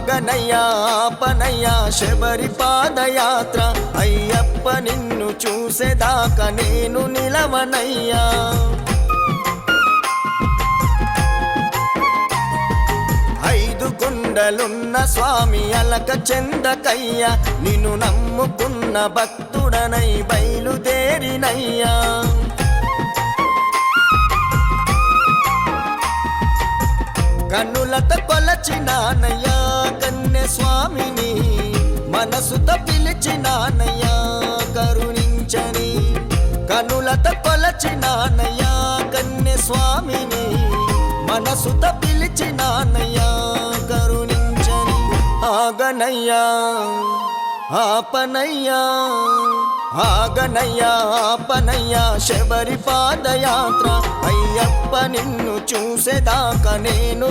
ఆగనయ్యా ఆపనయ్యా శబరి పాదయాత్ర అయ్యప్ప నిన్ను చూసేదాకా నేను నిలవనయ్యా. ఐదు కొండలున్న స్వామి అలక చెందకయ్యా నిన్ను నమ్ముకున్న భక్తుడనై బయలుదేరినయ్యా. కన్నులత కొలచినానయ్యా కన్య స్వామిని మనసుత పిలిచినానయ్యా కరుణించని. కన్నులత కొలచినానయ్యా కన్య స్వామిని మనసుత పిలిచినానయ్యా కరుణించని. ఆగనయ్యా ఆపనయ్యా ఆగనయ్యా ఆపనయ్యా శబరి పాదయాత్ర అయ్యప్ప నిన్ను చూసేదాకా నేను